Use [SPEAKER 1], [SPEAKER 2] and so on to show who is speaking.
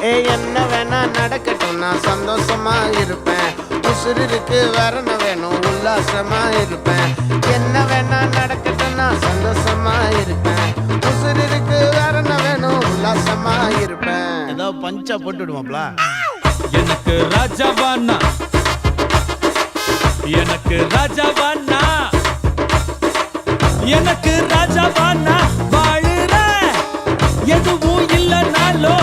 [SPEAKER 1] என்ன வேணா நடக்கட்டும் நான் சந்தோஷமா இருப்பேன். உசுறு இருக்கு வேற என்ன வேணும் உல்லாசமா இருப்பேன். என்ன வேணா நடக்கட்டும் நான் சந்தோஷமா இருப்பேன். உசுறு இருக்கு வேற என்ன வேணும் உல்லாசமா இருப்பேன். ஏதோ பஞ்சா போட்டு விடுவாப்ல.
[SPEAKER 2] எனக்கு ராஜாவானா, எனக்கு ராஜாவானா, எனக்கு ராஜாவானா வாழுற எதுவும் இல்லைனாலும்